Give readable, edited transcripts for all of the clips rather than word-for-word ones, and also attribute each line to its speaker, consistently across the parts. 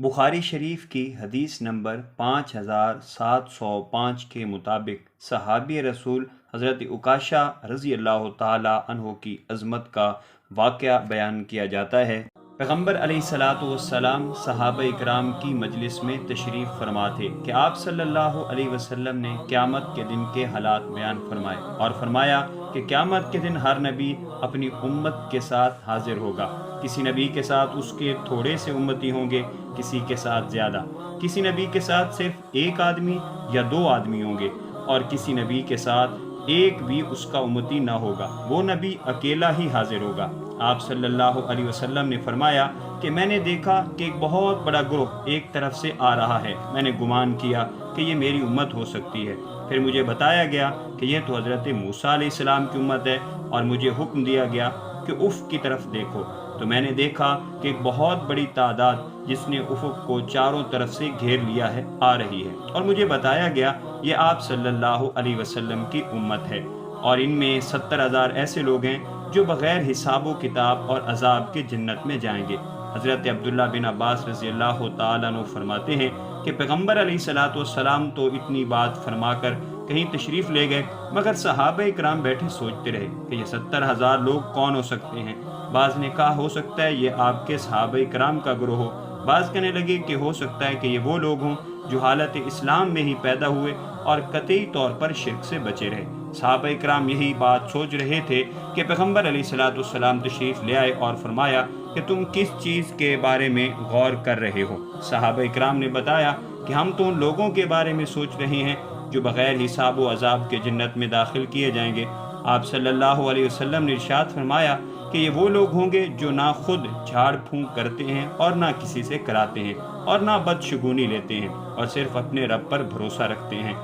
Speaker 1: بخاری شریف کی حدیث نمبر 5705 کے مطابق صحابی رسول حضرت عکاشہ رضی اللہ تعالی عنہ کی عظمت کا واقعہ بیان کیا جاتا ہے۔ پیغمبر علیہ الصلاۃ والسلام صحابہ اکرام کی مجلس میں تشریف فرما تھے کہ آپ صلی اللہ علیہ وسلم نے قیامت کے دن کے حالات بیان فرمائے اور فرمایا کہ قیامت کے دن ہر نبی اپنی امت کے ساتھ حاضر ہوگا۔ کسی نبی کے ساتھ اس کے تھوڑے سے امتی ہوں گے، کسی کے ساتھ زیادہ، کسی نبی کے ساتھ صرف ایک آدمی یا دو آدمی ہوں گے، اور کسی نبی کے ساتھ ایک بھی اس کا امتی نہ ہوگا، وہ نبی اکیلا ہی حاضر ہوگا۔ آپ صلی اللہ علیہ وسلم نے فرمایا کہ میں نے دیکھا کہ ایک بہت بڑا گروہ ایک طرف سے آ رہا ہے، میں نے گمان کیا کہ یہ میری امت ہو سکتی ہے۔ پھر مجھے بتایا گیا کہ یہ تو حضرت موسیٰ علیہ السلام کی امت ہے، اور مجھے حکم دیا گیا کہ افق کی طرف دیکھو، تو میں نے دیکھا کہ ایک بہت بڑی تعداد جس نے افق کو چاروں طرف سے گھیر لیا ہے آ رہی ہے، اور مجھے بتایا گیا یہ آپ صلی اللہ علیہ وسلم کی امت ہے، اور ان میں 70,000 ایسے لوگ ہیں جو بغیر حساب و کتاب اور عذاب کے جنت میں جائیں گے۔ حضرت عبداللہ بن عباس رضی اللہ تعالیٰ عنہ فرماتے ہیں کہ پیغمبر علیہ الصلاۃ والسلام تو اتنی بات فرما کر کہیں تشریف لے گئے، مگر صحابہ اکرام بیٹھے سوچتے رہے کہ یہ 70,000 لوگ کون ہو سکتے ہیں۔ بعض نے کہا ہو سکتا ہے یہ آپ کے صحابہ اکرام کا گروہ ہو، بعض کہنے لگے کہ ہو سکتا ہے کہ یہ وہ لوگ ہوں جو حالت اسلام میں ہی پیدا ہوئے اور قطعی طور پر شرک سے بچے رہے۔ صحابہ اکرام یہی بات سوچ رہے تھے کہ پیغمبر علیہ الصلاۃ والسلام تشریف لے آئے اور فرمایا کہ تم کس چیز کے بارے میں غور کر رہے ہو؟ صحابہ اکرام نے بتایا کہ ہم تو ان لوگوں کے بارے میں سوچ رہے ہیں جو بغیر حساب و عذاب کے جنت میں داخل کیے جائیں گے۔ آپ صلی اللہ علیہ وسلم نے ارشاد فرمایا کہ یہ وہ لوگ ہوں گے جو نہ خود جھاڑ پھونک کرتے ہیں اور نہ کسی سے کراتے ہیں اور نہ بدشگونی لیتے ہیں، اور صرف اپنے رب پر بھروسہ رکھتے ہیں۔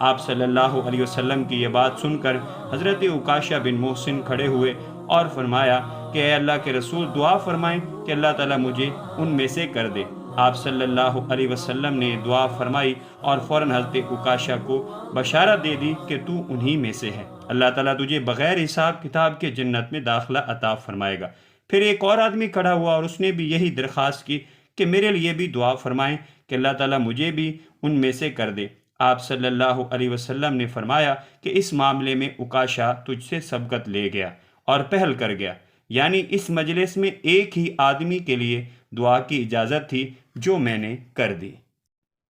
Speaker 1: آپ صلی اللہ علیہ وسلم کی یہ بات سن کر حضرت عکاشہ بن محسن کھڑے ہوئے اور فرمایا کہ اے اللہ کے رسول، دعا فرمائیں کہ اللہ تعالیٰ مجھے ان میں سے کر دے۔ آپ صلی اللہ علیہ وسلم نے دعا فرمائی اور فوراً حضرت عکاشہ کو بشارت دے دی کہ تو انہی میں سے ہے، اللہ تعالیٰ تجھے بغیر حساب کتاب کے جنت میں داخلہ عطا فرمائے گا۔ پھر ایک اور آدمی کھڑا ہوا اور اس نے بھی یہی درخواست کی کہ میرے لیے بھی دعا فرمائیں کہ اللہ تعالیٰ مجھے بھی ان میں سے کر دے۔ آپ صلی اللہ علیہ وسلم نے فرمایا کہ اس معاملے میں عکاشہ تجھ سے سبقت لے گیا اور پہل کر گیا، یعنی اس مجلس میں ایک ہی آدمی کے لیے دعا کی اجازت تھی جو میں نے کر دی۔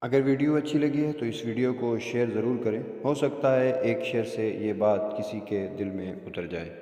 Speaker 2: اگر ویڈیو اچھی لگی ہے تو اس ویڈیو کو شیئر ضرور کریں، ہو سکتا ہے ایک شیئر سے یہ بات کسی کے دل میں اتر جائے۔